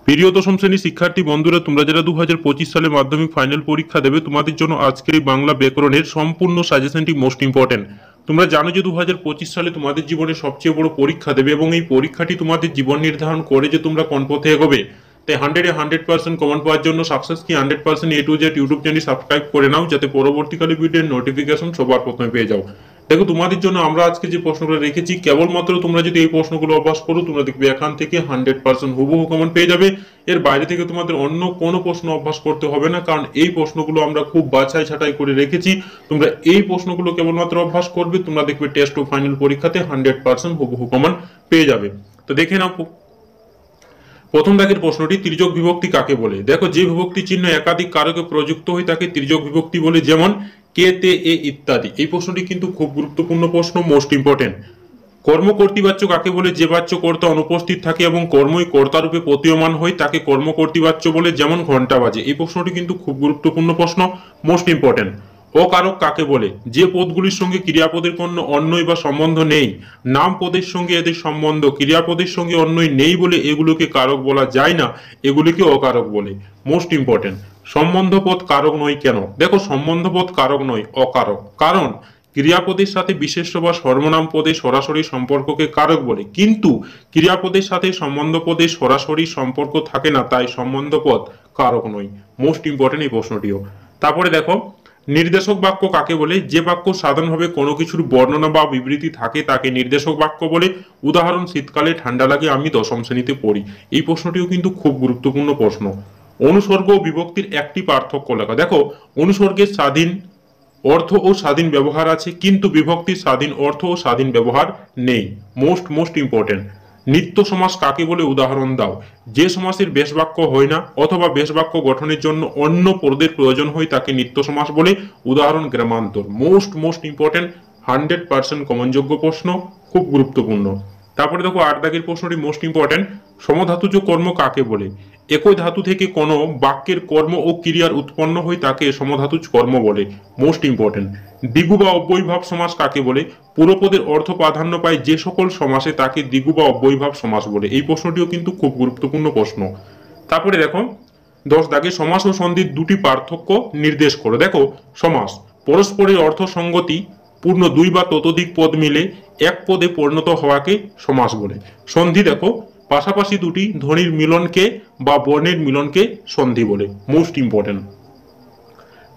প্রিয় দশম শ্রেণীর শিক্ষার্থী বন্ধুরা, তোমরা যারা 2025 সালে মাধ্যমিক ফাইনাল পরীক্ষা দেবে, তোমাদের জন্য আজকের এই বাংলা ব্যাকরণের সম্পূর্ণ সাজেশনটি মোস্ট ইম্পর্টেন্ট। তোমরা জানো যে 2025 সালে তোমাদের জীবনে সবচেয়ে বড় পরীক্ষা দেবে এবং এই পরীক্ষাটি তোমাদের জীবন নির্ধারণ করে যে তোমরা কোন পথে এগোবে। তাই 100% কমন পাওয়ার জন্য সাকসেস কি 100% A to Z YouTube channel subscribe করে নাও, যাতে পরবর্তীকালে ভিডিওর নোটিফিকেশন সবার প্রথমে পেয়ে যাও। দেখো, তোমাদের জন্য আমরা আজকে যে প্রশ্নগুলো রেখেছি, কেবলমাত্র তোমরা যদি এই প্রশ্নগুলো অভ্যাস করো, তোমরা দেখবে এখান থেকে 100% হুবহু কমন পেয়ে যাবে। এর বাইরে থেকে তোমাদের অন্য কোনো প্রশ্ন অভ্যাস করতে হবে না, কারণ এই প্রশ্নগুলো আমরা খুব বাছাই ছাঁটাই করে রেখেছি। তোমরা এই প্রশ্নগুলো কেবলমাত্র অভ্যাস করবে, তোমরা দেখবে টেস্ট ও ফাইনাল পরীক্ষাতে 100% হুবহু কমন পেয়ে যাবে। তো দেখে নাও প্রথম দাগের প্রশ্নটি, তির্যক বিভক্তি কাকে বলে? দেখো, যে বিভক্তি চিহ্ন একাধিক কারকে প্রযুক্ত হয় তাকে তির্যক বিভক্তি বলে, যেমন কে, তে, এ ইত্যাদি। এই প্রশ্নটি কিন্তু খুব গুরুত্বপূর্ণ প্রশ্ন, মোস্ট ইম্পর্টেন্ট। কর্ম কর্তৃবাচ্য কাকে বলে? যে বাচ্য কর্তা অনুপস্থিত থাকে এবং কর্মই কর্তারূপে প্রতীয়মান হয় তাকে কর্ম কর্তৃবাচ্য বলে, যেমন ঘন্টা বাজে। এই প্রশ্নটি কিন্তু খুব গুরুত্বপূর্ণ প্রশ্ন, মোস্ট ইম্পর্টেন্ট। অকারক কাকে বলে? যে পদগুলির সঙ্গে ক্রিয়াপদের কোনো অন্যয় বা সম্বন্ধ নেই। নাম পদের সঙ্গে এদের সম্বন্ধ, ক্রিয়াপদের সঙ্গে অন্যয় নেই বলে এগুলোকে কারক বলা যায় না, এগুলিকে অকারক বলে। Most important. সম্বন্ধ পদ কারক নয় কেন? দেখো, সম্বন্ধ পদ কারক নয়, অকারক। কারণ ক্রিয়াপদের সাথে বিশেষ্য বা সর্বনাম পদে সরাসরি সম্পর্ককে কারক বলে, কিন্তু ক্রিয়াপদের সাথে সম্বন্ধ পদে সরাসরি সম্পর্ক থাকে না, তাই সম্বন্ধ পদ কারক নয়। মোস্ট ইম্পর্টেন্ট এই প্রশ্নটিও। তারপরে দেখো, নির্দেশক বাক্য কাকে বলে? যে বাক্য সাধারণভাবে কোনো কিছুর বর্ণনা বা বিবৃতি থাকে তাকে নির্দেশক বাক্য বলে। উদাহরণ, শীতকালে ঠান্ডা লাগে, আমি দশম শ্রেণীতে পড়ি। এই প্রশ্নটিও কিন্তু খুব গুরুত্বপূর্ণ প্রশ্ন। অনুসর্গ ও বিভক্তির একটি পার্থক্য লেখা। দেখো, অনুসর্গের স্বাধীন অর্থ ও স্বাধীন ব্যবহার আছে, কিন্তু বিভক্তির স্বাধীন অর্থ ও স্বাধীন ব্যবহার নেই। Most important. নিত্য সমাস কাকে বলে? উদাহরণ দাও। যে সমাসের বেশ বাক্য হয় না অথবা বেশ বাক্য গঠনের জন্য অন্য পদের প্রয়োজন হয় তাকে নিত্য সমাস বলে। উদাহরণ, গ্রামান্তর। মোস্ট ইম্পর্টেন্ট, 100% কমনযোগ্য প্রশ্ন, খুব গুরুত্বপূর্ণ। তারপরে দেখো, 8 দাগের প্রশ্নটি মোস্ট ইম্পর্টেন্ট। সমধাতুজ কর্ম কাকে বলে? একই ধাতু থেকে কোনো বাক্যের কর্ম ও ক্রিয়ার উৎপন্ন হয় তাকে সমধাতুজ কর্ম বলে। Most important. দ্বিগু বা অব্যয়ীভাব সমাস কাকে বলে? পুরোপদের অর্থ প্রাধান্য পায় যে সকল সমাসে তাকে দ্বিগু বা অব্যয়ীভাব সমাস বলে। এই প্রশ্নটিও কিন্তু খুব গুরুত্বপূর্ণ প্রশ্ন। তারপরে দেখো, 10 দাগে সমাস ও সন্ধির দুটি পার্থক্য নির্দেশ করো। দেখো, সমাস পরস্পরের অর্থ সঙ্গতি পূর্ণ দুই বা ততোধিক পদ মিলে এক পদে পরিণত হওয়াকে সমাস বলে। সন্ধি দেখো, পাশাপাশি দুটি ধ্বনির মিলনকে বা বর্ণের মিলনকে সন্ধি বলে। Most important.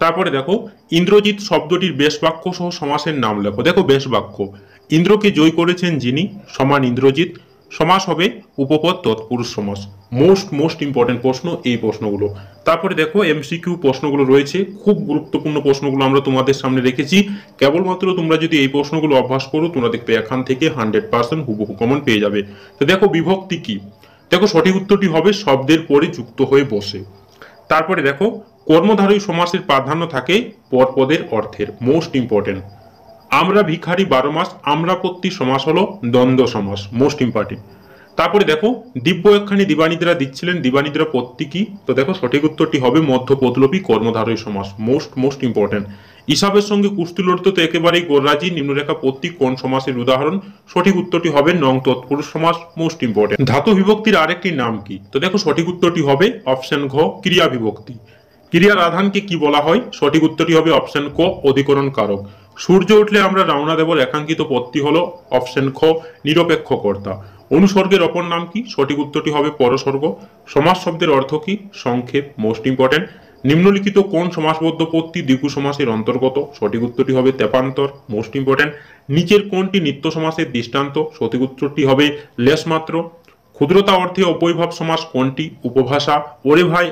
তারপরে দেখো, ইন্দ্রজিৎ শব্দটির বেশ বাক্য সহ সমাসের নাম লেখো। দেখো, বেশ বাক্য, ইন্দ্রকে জয় করেছেন যিনি, সমান ইন্দ্রজিৎ। সমাস হবে উপপদ তৎপুরুষ সমাস। মোস্ট ইম্পর্টেন্ট প্রশ্ন এই প্রশ্নগুলো। তারপরে দেখো, এমসিকিউ প্রশ্নগুলো রয়েছে, খুব গুরুত্বপূর্ণ প্রশ্নগুলো আমরা তোমাদের সামনে রেখেছি। কেবলমাত্র তোমরা যদি এই প্রশ্নগুলো অভ্যাস করো, তোমরা দেখবে এখান থেকে 100% হুবহু কমন পেয়ে যাবে। তো দেখো, বিভক্তি কি? দেখো, সঠিক উত্তরটি হবে শব্দের পরে যুক্ত হয়ে বসে। তারপরে দেখো, কর্মধারী সমাসের প্রাধান্য থাকে পরপদের অর্থের। Most important. আমরা ভিখারি 12 মাস, আমরাপত্তি সমাস হলো দ্বন্দ্ব সমাস। Most important. তারপরে দেখো, দিব্য একখানি দিবানিদ্রা দিচ্ছিলেন, দিবানিদ্রা পত্তি কি? তো দেখো, সঠিক উত্তরটি হবে মধ্যপদলোপী কর্মধারী সমাস। Most important. হিসাবের সঙ্গে কুস্তি লড়তে তো একেবারেই গোরাজি, নিম্নরেখা পত্তি কোন সমাসের উদাহরণ? সঠিক উত্তরটি হবে নং তৎপুরুষ সমাস। Most important. ধাতু বিভক্তির আরেকটি নাম কি? তো দেখো, সঠিক উত্তরটি হবে অপশন ঘ, ক্রিয়া বিভক্তি। ক্রিয়ার আধানকে কি বলা হয়? সঠিক উত্তরটি হবে অপশন ক, অধিকরণ কারক। সূর্য উঠলে আমরা রওনা দেব রেখাঙ্কিত পদটি হলো অপশন খ, নিরপেক্ষ কর্তা। অনুসর্গের অপর নাম কি? সঠিক উত্তরটি হবে পরসর্গ। সমাস শব্দের অর্থ কি? সংক্ষেপ। Most important. নিম্নলিখিত কোন সমাসবদ্ধ পদটি দ্বিগু সমাসের অন্তর্গত? সঠিক উত্তরটি হবে তেপান্তর। Most important. নিচের কোনটি নিত্য সমাসের দৃষ্টান্ত? সঠিক উত্তরটি হবে লেশমাত্র। ক্ষুদ্রতা অর্থে অব্যয়ভাব সমাস কোনটি? উপভাষা। ওরে ভাই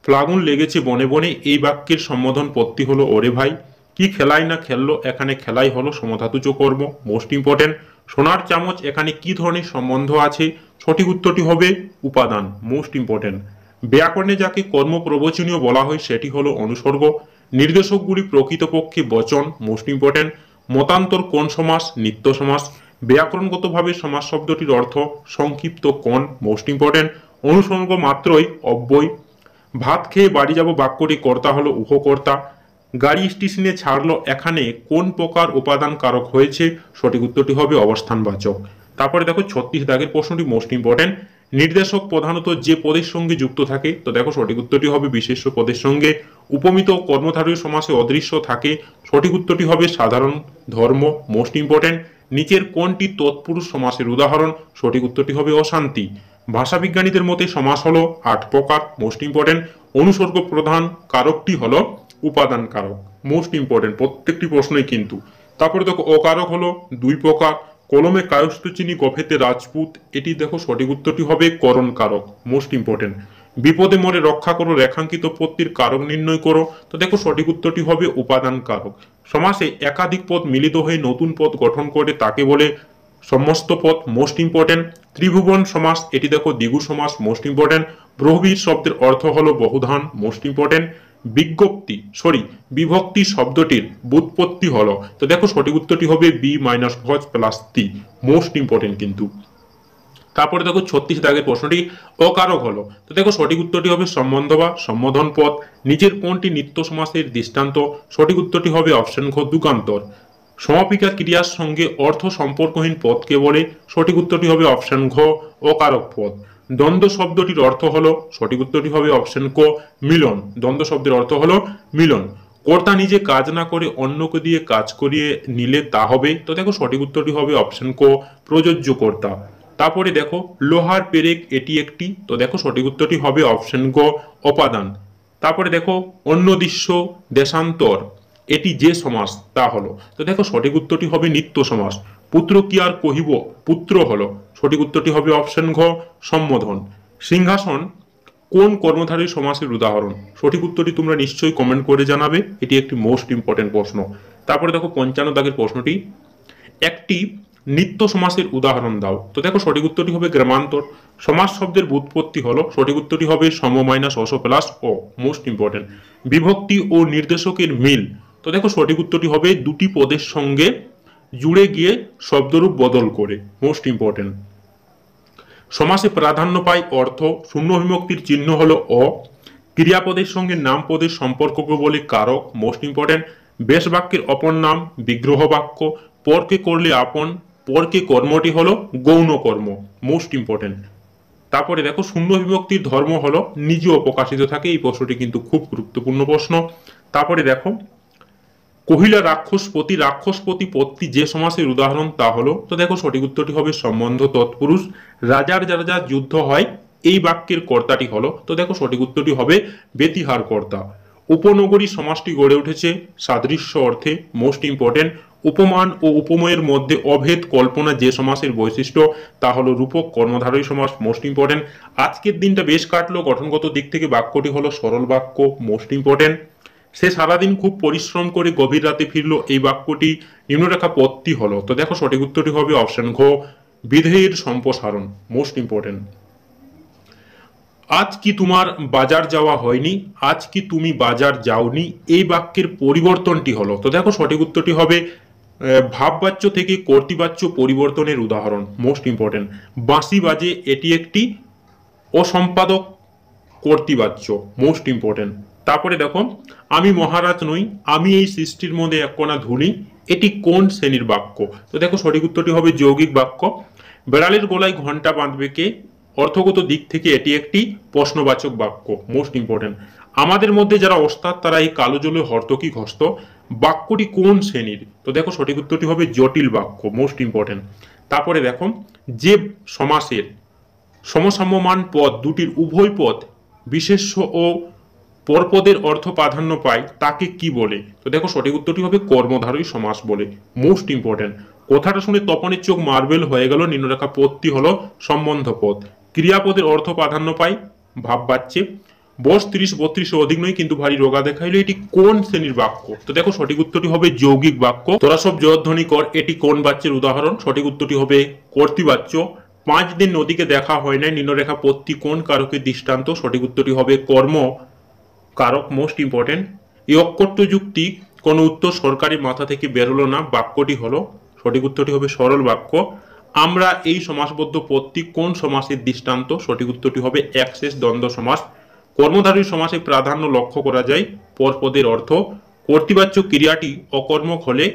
ফ্লাগুন লেগেছে বনে বনে, এই বাক্যের সম্বোধন পদটি হলো ওরে ভাই। কি খেলাই না খেললো, এখানে খেলাই হলো সমধাতুজ কর্ম। Most important. সোনার চামচ, এখানে কি ধরনের সম্বন্ধ আছে? সঠিক উত্তরটি হবে উপাদান। Most important. ব্যাকরণে যাকে কর্ম প্রবচনীয় বলা হয় সেটি হলো অনুসর্গ। নির্দেশকগুলি প্রকৃতপক্ষে বচন। Most important. মতান্তর কোন সমাস? নিত্য সমাস। ব্যাকরণগতভাবে সমাস শব্দটির অর্থ সংক্ষিপ্ত কোন? Most important. অনুসর্গ মাত্রই অব্যয়। ভাত খেয়ে বাড়ি যাব বাক্যটি কর্তা হলো উপকর্তা। গাড়ি স্টেশনে ছাড়লো, এখানে কোন প্রকার উপাদান কারক হয়েছে? সঠিক উত্তরটি হবে অবস্থানবাচক। তারপরে দেখো, 36 দাগের প্রশ্নটি মোস্ট ইম্পর্টেন্ট। নির্দেশক প্রধানত যে পদের সঙ্গে যুক্ত থাকে, তো দেখো সঠিক উত্তরটি হবে বিশেষ্য পদের সঙ্গে। উপমিত কর্মধারয় সমাসে অদৃশ্য থাকে, সঠিক উত্তরটি হবে সাধারণ ধর্ম, মোস্ট ইম্পর্টেন্ট। নিচের কোনটি তৎপুরুষ সমাসের উদাহরণ, সঠিক উত্তরটি হবে অশান্তি। ভাষাবিজ্ঞানীদের মতে সমাস হলো 8 প্রকার, মোস্ট ইম্পর্টেন্ট। অনুসর্গ প্রধান কারকটি হলো উপাদান কারক, মোস্ট ইম্পর্টেন্ট প্রত্যেকটি প্রশ্নই কিন্তু। তারপরে দেখো অকারক হলো 2 প্রকার, কলমে কায়স্থ চিনি গফেতে রাজপুত, এটি দেখো সঠিক উত্তরটি হবে করণ কারক, মোস্ট ইম্পর্টেন্ট। বিপদে মরে রক্ষা করো, রেখাঙ্কিত পত্তির কারক নির্ণয় করো, তো দেখো সঠিক উত্তরটি হবে উপাদান কারক। সমাসে একাধিক পদ মিলিত হয়ে নতুন পদ গঠন করে তাকে বলে সমস্ত পদ, মোস্ট ইম্পর্টেন্ট। ত্রিভুবন সমাস, এটি দেখো দ্বিগু সমাস, মোস্ট ইম্পর্টেন্ট। প্রহবীর শব্দের অর্থ হলো বহুধান, মোস্ট ইম্পর্টেন্ট। বিভক্তি শব্দটির ব্যুৎপত্তি হলো, তো দেখো সঠিক উত্তরটি হবে বি মাইনাস ভজ প্লাস তি, মোস্ট ইম্পর্টেন্ট কিন্তু। তারপরে দেখো 36 দাগের প্রশ্নটি অকারক হলো, তো দেখো সঠিক উত্তরটি হবে সম্বন্ধ বা সম্বোধন পদ। নিচের কোনটি নিত্য সমাসের দৃষ্টান্ত, সঠিক উত্তরটি হবে অপশন ঘ যুগান্তর। সমাপিকা ক্রিয়ার সঙ্গে অর্থ সম্পর্কহীন পদকে বলে, সঠিক উত্তরটি হবে অপশন ঘ অকারক পদ। দ্বন্দ্ব শব্দটির অর্থ হলো, সঠিক উত্তরটি হবে অপশন ক মিলন, দ্বন্দ্ব শব্দের অর্থ হলো মিলন। কর্তা নিজে কাজ না করে অন্যকে দিয়ে কাজ করিয়ে নিলে তা হবে, তো দেখো সঠিক উত্তরটি হবে অপশন ক প্রযোজ্য কর্তা। তারপরে দেখো লোহার পেরেক এটি একটি, তো দেখো সঠিক উত্তরটি হবে অপশন গ অপাদান। তারপরে দেখো অন্য দৃশ্য দেশান্তর এটি যে সমাস তা হলো, তো দেখো সঠিক উত্তরটি হবে নিত্য সমাস। পুত্র কি আর কহিব পুত্র হলো, সঠিক উত্তরটি হবে অপশন ঘ সম্বোধন। সিংহাসন কোন কর্মধারী সমাসের উদাহরণ, সঠিক উত্তরটি তোমরা নিশ্চয়ই কমেন্ট করে জানাবে, এটি একটি মোস্ট ইম্পর্টেন্ট প্রশ্ন। তারপরে দেখো 55 দাগের প্রশ্নটি একটি নিত্য সমাসের উদাহরণ দাও, তো দেখো সঠিক উত্তরটি হবে গ্রামান্তর। সমাস শব্দের ব্যুৎপত্তি হলো, সঠিক উত্তরটি হবে সম মাইনাস অস প্লাস ও, মোস্ট ইম্পর্টেন্ট। বিভক্তি ও নির্দেশকের মিল, তো দেখো সঠিক উত্তরটি হবে দুটি পদের সঙ্গে জুড়ে গিয়ে শব্দরূপ বদল করে, মোস্ট ইম্পর্টেন্ট। সমাসে প্রাধান্য পায় অর্থ, শূন্য বিভক্তির চিহ্ন হলো অ। ক্রিয়াপদের সঙ্গে নাম পদের সম্পর্ককে বলে কারক, মোস্ট ইম্পর্টেন্ট। বেশ বাক্যের অপর নাম বিগ্রহ বাক্য। পরকে করলে আপন, পরকে কর্মটি হলো গৌণ কর্ম, মোস্ট ইম্পর্টেন্ট। তারপরে দেখো শূন্য বিভক্তির ধর্ম হলো নিজেও প্রকাশিত থাকে, এই প্রশ্নটি কিন্তু খুব গুরুত্বপূর্ণ প্রশ্ন। তারপরে দেখো কহিলা রাক্ষসপতি, রাক্ষসপতি পত্তি যে সমাসের উদাহরণ তা হলো, তো দেখো সঠিক উত্তরটি হবে সম্বন্ধ তৎপুরুষ। রাজার রাজা যুদ্ধ হয় এই বাক্যের কর্তাটি হলো, তো দেখো সঠিক উত্তরটি হবে বেতিহার কর্তা। উপনগরী সমাসটি গড়ে উঠেছে সাদৃশ্য অর্থে, মোস্ট ইম্পর্টেন্ট। উপমান ও উপময়ের মধ্যে অভেদ কল্পনা যে সমাসের বৈশিষ্ট্য তা হলো রূপক কর্মধারয় সমাস, মোস্ট ইম্পর্টেন্ট। আজকের দিনটা বেশ কাটলো, গঠনগত দিক থেকে বাক্যটি হলো সরল বাক্য, মোস্ট ইম্পর্টেন্ট। সে সারাদিন খুব পরিশ্রম করে গভীর রাতে ফিরলো, এই বাক্যটি নিম্নরেখা পত্তি হলো, তো দেখো সঠিক উত্তরটি হবে অপশন ঘ বিধেয়ের সম্প্রসারণ, মোস্ট ইম্পর্টেন্ট। আজ কি তোমার বাজার যাওয়া হয়নি, আজ কি তুমি বাজার যাওনি, এই বাক্যের পরিবর্তনটি হলো, তো দেখো সঠিক উত্তরটি হবে ভাববাচ্য থেকে কর্তৃবাচ্য পরিবর্তনের উদাহরণ, মোস্ট ইম্পর্টেন্ট। বাঁশি বাজে এটি একটি অসম্পাদক কর্তৃবাচ্য, মোস্ট ইম্পর্টেন্ট। তারপরে দেখো আমি মহারাজ নই, আমি এই সৃষ্টির মধ্যে এক কণা ধুলি, এটি কোন শ্রেণীর বাক্য, তো দেখো সঠিক উত্তরটি হবে যৌগিক বাক্য। বেড়ালের গলায় ঘন্টা বাঁধবে কে, অর্থগত দিক থেকে এটি একটি প্রশ্নবাচক বাক্য, মোস্ট ইম্পর্টেন্ট। আমাদের মধ্যে যারা ওস্তাদ তারা এই কালো জলে হর্তকি ঘস্ত, বাক্যটি কোন শ্রেণীর, তো দেখো সঠিক উত্তরটি হবে জটিল বাক্য, মোস্ট ইম্পর্টেন্ট। তারপরে দেখো যে সমাসের সমসাম্যমান পদ দুটির উভয় পদ বিশেষ্য ও পরপদের অর্থ প্রাধান্য পায় তাকে কি বলে, তো দেখো সঠিক উত্তরটি হবে কর্মধারয় সমাস বলে, মোস্ট ইম্পর্টেন্ট। কথাটা শুনে তপনের চোখ মার্বেল হয়ে গেল, নিম্নরেখা পদটি হলো সম্বন্ধ পদ। ক্রিয়াপদের অর্থ প্রাধান্য পায় ভাব বাচ্চে। বয়স 30-32 অধিক নয় কিন্তু ভারী রোগা দেখাইলো, এটি কোন শ্রেণীর বাক্য, তো দেখো সঠিক উত্তরটি হবে যৌগিক বাক্য। তোরা সব জয়ধ্বনি কর এটি কোন বাচ্যের উদাহরণ, সঠিক উত্তরটি হবে কর্তৃবাচ্য। 5 দিন নদীকে দেখা হয় নাই, নিম্নরেখা পত্তি কোন কারকের দৃষ্টান্ত, সঠিক উত্তরটি হবে কর্ম কারক, মোস্ট ইম্পর্টেন্ট। এই অকট্য যুক্তি কোন উত্তর সরকারি মাথা থেকে বেরোলো না, বাক্যটি হলো, সঠিক উত্তরটি হবে সরল বাক্য। আমরা এই সমাসবদ্ধ পত্তি কোন সমাসের দৃষ্টান্ত, সঠিক উত্তরটি হবে একশেষ দ্বন্দ্ব সমাস। কর্মধারী সমাসে প্রাধান্য লক্ষ্য করা যায় পরপদের অর্থ। কর্তৃবাচ্য ক্রিয়াটি অকর্মক হলে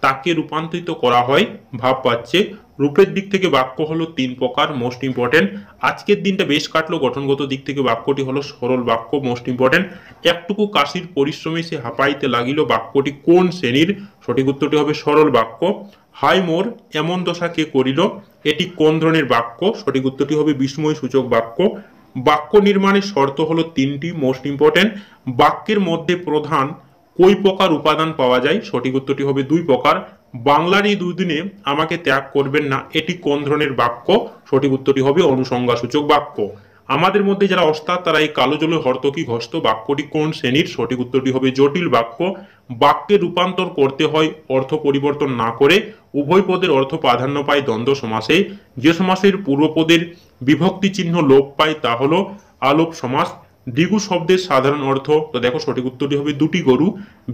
তাকে রূপান্তরিত করা হয় ভাব বাচ্যে। রূপের দিক থেকে বাক্য হলো 3 প্রকার, মোস্ট ইম্পর্টেন্ট। আজকের দিনটা বেশ কাটলো। গঠনগত দিক থেকে বাক্যটি হলো সরল বাক্য, মোস্ট ইম্পর্টেন্ট। একটুকু কাশির পরিশ্রমে সে হাঁপাইতে লাগিল, বাক্যটি কোন শ্রেণীর? সঠিক উত্তরটি হবে সরল বাক্য। হাই মোর এমন দশা কে করিল, এটি কোন ধরনের বাক্য? সঠিক উত্তরটি হবে বিস্ময় সূচক বাক্য। বাক্য নির্মাণের শর্ত হলো 3টি, মোস্ট ইম্পর্টেন্ট। বাক্যের মধ্যে প্রধান কই প্রকার উপাদান পাওয়া যায়? সঠিক উত্তরটি হবে 2 প্রকার। বাংলার এই দুদিনে আমাকে ত্যাগ করবেন না, এটি কোন ধরনের বাক্য? সঠিক উত্তরটি হবে অনুসংজ্ঞাসূচক বাক্য। আমাদের মধ্যে যারা ওস্তাদ তারা এই কালো জলে হর্তকি ঘস্ত, বাক্যটি কোন শ্রেণীর? সঠিক উত্তরটি হবে জটিল বাক্য। বাক্যে রূপান্তর করতে হয় অর্থ পরিবর্তন না করে। উভয় পদের অর্থ প্রাধান্য পায় দ্বন্দ্ব সমাসে। যে সমাসের পূর্বপদের বিভক্তি চিহ্ন লোপ পায় তা হলো আলোপ সমাস। দ্বিগু শব্দের সাধারণ অর্থ, তো দেখো সঠিক উত্তরটি হবে দুটি গরু।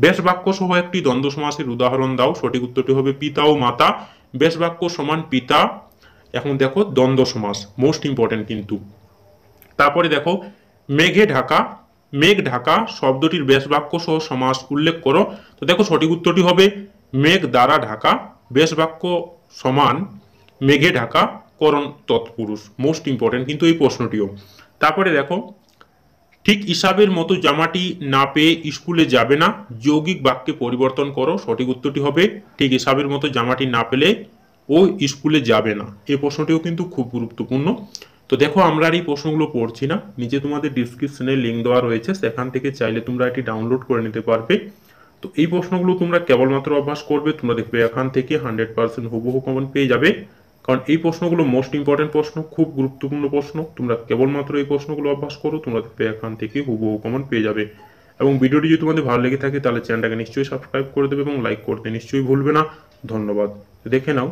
বেশ বাক্য সহ একটি দ্বন্দ্ব সমাসের উদাহরণ দাও। সঠিক উত্তরটি হবে পিতা ও মাতা। বেশ বাক্য সমান পিতা। এখন দেখো দ্বন্দ্ব সমাস, মোস্ট ইম্পর্টেন্ট কিন্তু। তারপরে দেখো মেঘে ঢাকা। মেঘ ঢাকা শব্দটির বেশ বাক্য সহ সমাস উল্লেখ করো। তো দেখো সঠিক উত্তরটি হবে মেঘ দ্বারা ঢাকা। বেশ বাক্য সমান মেঘে ঢাকা, করণ তৎপুরুষ, মোস্ট ইম্পর্টেন্ট কিন্তু এই প্রশ্নটিও। তারপরে দেখো ঠিক হিসাবের মতো জামাটি না পেয়ে স্কুলে যাবে না, যৌগিক বাক্যে পরিবর্তন করো। সঠিক উত্তরটি হবে ঠিক হিসাবের মতো জামাটি না পেলে ও স্কুলে যাবে না। এই প্রশ্নটিও কিন্তু খুব গুরুত্বপূর্ণ। তো দেখো আমরা আর এই প্রশ্নগুলো পড়ছি না, নিচে তোমাদের ডিসক্রিপশনে লিঙ্ক দেওয়া রয়েছে, সেখান থেকে চাইলে তোমরা এটি ডাউনলোড করে নিতে পারবে। তো এই প্রশ্নগুলো তোমরা কেবলমাত্র অভ্যাস করবে, তোমরা দেখবে এখান থেকে 100% হুবহু কমন পেয়ে যাবে। কারণ এই প্রশ্নগুলো মোস্ট ইম্পর্টেন্ট প্রশ্ন, খুব গুরুত্বপূর্ণ প্রশ্ন। তোমরা কেবলমাত্র এই প্রশ্নগুলো অভ্যাস করো, তোমরা দেখবে এখান থেকে হুবহু কমন পেয়ে যাবে। এবং ভিডিওটি যদি তোমাদের ভালো লেগে থাকে তাহলে চ্যানেলটাকে নিশ্চয়ই সাবস্ক্রাইব করে দেবে এবং লাইক করতে নিশ্চয়ই ভুলবে না। ধন্যবাদ। দেখে নাও।